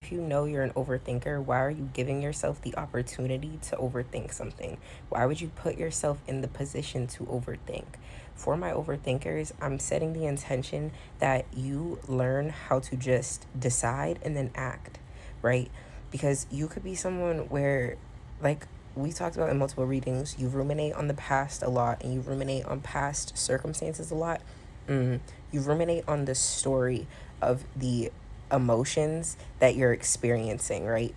If you know you're an overthinker, why are you giving yourself the opportunity to overthink something? Why would you put yourself in the position to overthink? For my overthinkers, I'm setting the intention that you learn how to just decide and then act, right? Because you could be someone where, like we talked about in multiple readings, you ruminate on the past a lot and you ruminate on past circumstances a lot. You ruminate on the story of the emotions that you're experiencing, right?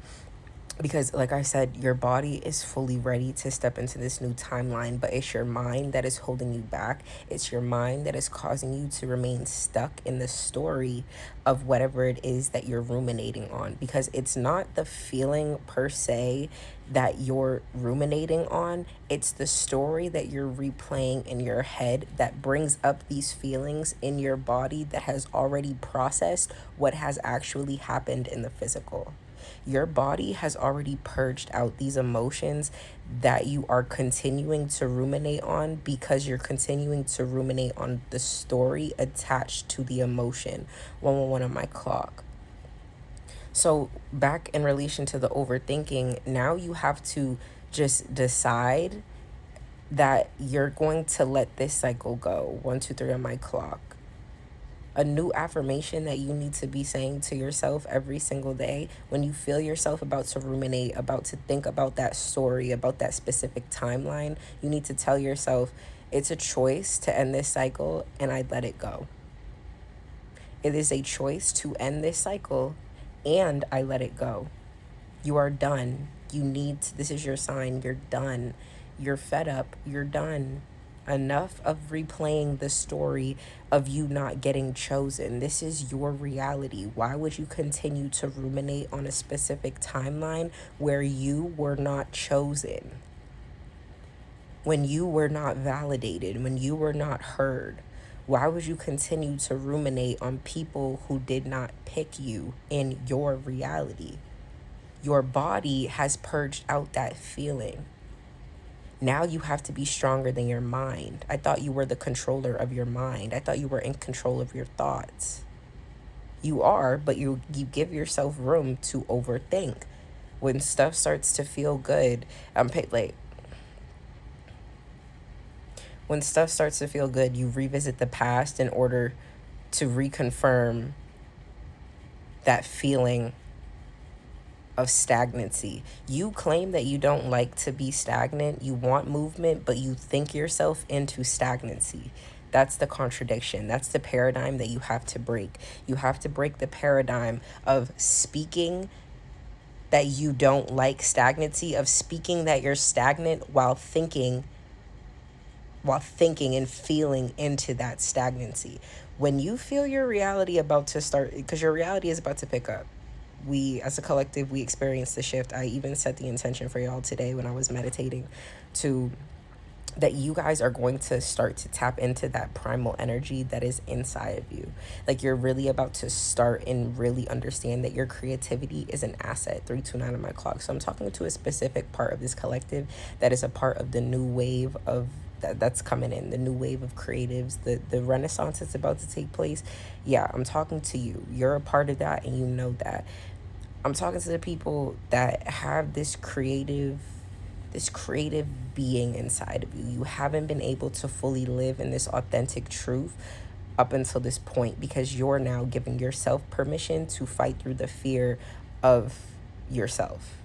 Because like I said, your body is fully ready to step into this new timeline, but it's your mind that is holding you back. It's your mind that is causing you to remain stuck in the story of whatever it is that you're ruminating on, because it's not the feeling per se that you're ruminating on. It's the story that you're replaying in your head that brings up these feelings in your body that has already processed what has actually happened in the physical. Your body has already purged out these emotions that you are continuing to ruminate on, because you're continuing to ruminate on the story attached to the emotion. 111 on my clock. So, back in relation to the overthinking, now you have to just decide that you're going to let this cycle go. 123 on my clock. A new affirmation that you need to be saying to yourself every single day when you feel yourself about to ruminate, about to think about that story, about that specific timeline. You need to tell yourself, it's a choice to end this cycle and I let it go. It is a choice to end this cycle and I let it go. You are done. This is your sign. You're done. You're fed up. You're done. Enough of replaying the story of you not getting chosen. This is your reality. Why would you continue to ruminate on a specific timeline where you were not chosen? When you were not validated, when you were not heard? Why would you continue to ruminate on people who did not pick you in your reality? Your body has purged out that feeling. Now you have to be stronger than your mind. I thought you were the controller of your mind. I thought you were in control of your thoughts. You are, but you give yourself room to overthink. When stuff starts to feel good, when stuff starts to feel good, you revisit the past in order to reconfirm that feeling of stagnancy. You claim that you don't like to be stagnant, you want movement, but you think yourself into stagnancy. That's the contradiction. That's the paradigm that you have to break. You have to break the paradigm of speaking that you don't like stagnancy, of speaking that you're stagnant while thinking and feeling into that stagnancy. When you feel your reality about to start, because your reality is about to pick up, we as a collective, we experienced the shift. I even set the intention for y'all today when I was meditating that you guys are going to start to tap into that primal energy that is inside of you. Like, you're really about to start and really understand that your creativity is an asset. 329 on my clock. So I'm talking to a specific part of this collective that is a part of the new wave of that's coming in, the new wave of creatives, the renaissance that's about to take place. Yeah, I'm talking to you. You're a part of that and you know that. I'm talking to the people that have this creative being inside of you. You haven't been able to fully live in this authentic truth up until this point, because you're now giving yourself permission to fight through the fear of yourself.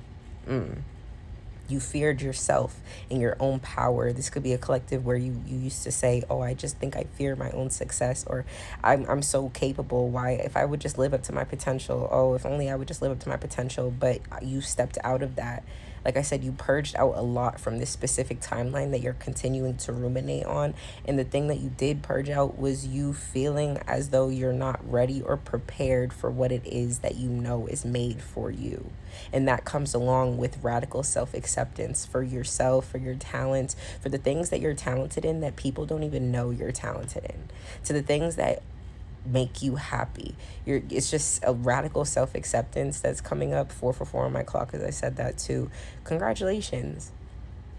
You feared yourself and your own power. This could be a collective where you used to say, oh, I just think I fear my own success, or I'm so capable. Why, if I would just live up to my potential, oh, if only I would just live up to my potential. But you stepped out of that. Like I said, you purged out a lot from this specific timeline that you're continuing to ruminate on. And the thing that you did purge out was you feeling as though you're not ready or prepared for what it is that you know is made for you. And that comes along with radical self-acceptance for yourself, for your talents, for the things that you're talented in that people don't even know you're talented in, to the things that make you happy. It's just a radical self-acceptance that's coming up. 444 on my clock, as I said that too. Congratulations.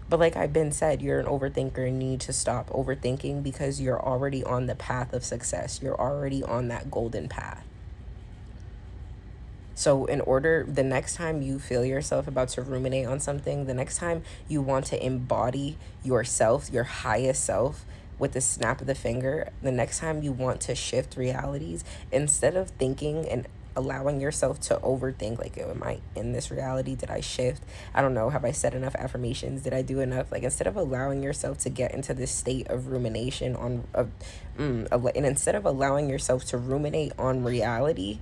But like I've been said, you're an overthinker and you need to stop overthinking, because you're already on the path of success. You're already on that golden path. So the next time you feel yourself about to ruminate on something, the next time you want to embody yourself, your highest self, with the snap of the finger, the next time you want to shift realities, instead of thinking and allowing yourself to overthink, like, oh, am I in this reality? Did I shift? I don't know. Have I said enough affirmations? Did I do enough? Like, instead of allowing yourself to get into this state of rumination and instead of allowing yourself to ruminate on reality,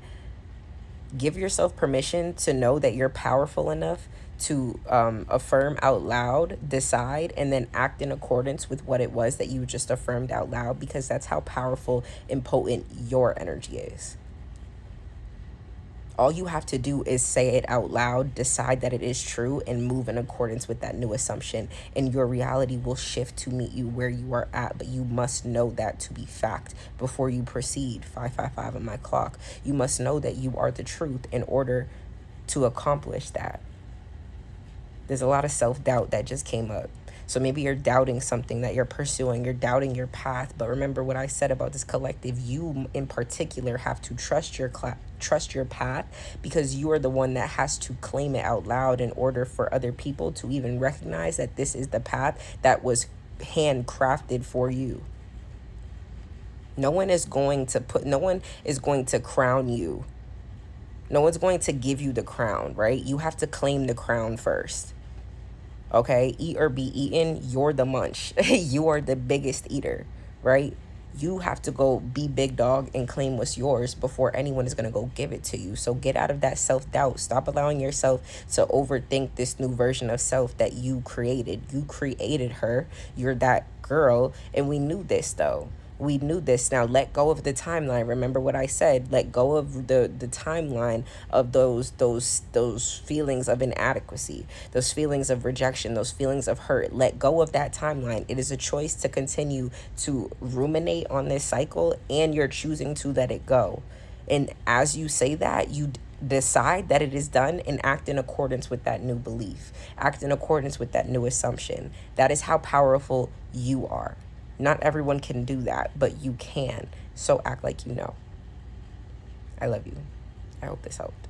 give yourself permission to know that you're powerful enough to affirm out loud, decide, and then act in accordance with what it was that you just affirmed out loud, because that's how powerful and potent your energy is. All you have to do is say it out loud, decide that it is true, and move in accordance with that new assumption. And your reality will shift to meet you where you are at. But you must know that to be fact before you proceed. 555 on my clock. You must know that you are the truth in order to accomplish that. There's a lot of self-doubt that just came up. So maybe you're doubting something that you're pursuing. You're doubting your path. But remember what I said about this collective. You in particular have to trust your path, because you are the one that has to claim it out loud in order for other people to even recognize that this is the path that was handcrafted for you. No one is going to crown you. No one's going to give you the crown, right? You have to claim the crown first. Okay, eat or be eaten, you're the munch. You are the biggest eater, right? You have to go be big dog and claim what's yours before anyone is going to go give it to you. So get out of that self-doubt. Stop allowing yourself to overthink this new version of self that you created. You created her. You're that girl. And we knew this, though. We knew this. Now let go of the timeline. Remember what I said. Let go of the timeline of those feelings of inadequacy, those feelings of rejection, those feelings of hurt. Let go of that timeline. It is a choice to continue to ruminate on this cycle, and you're choosing to let it go. And as you say that, you decide that it is done and act in accordance with that new belief. Act in accordance with that new assumption. That is how powerful you are. Not everyone can do that, but you can. So act like you know. I love you. I hope this helped.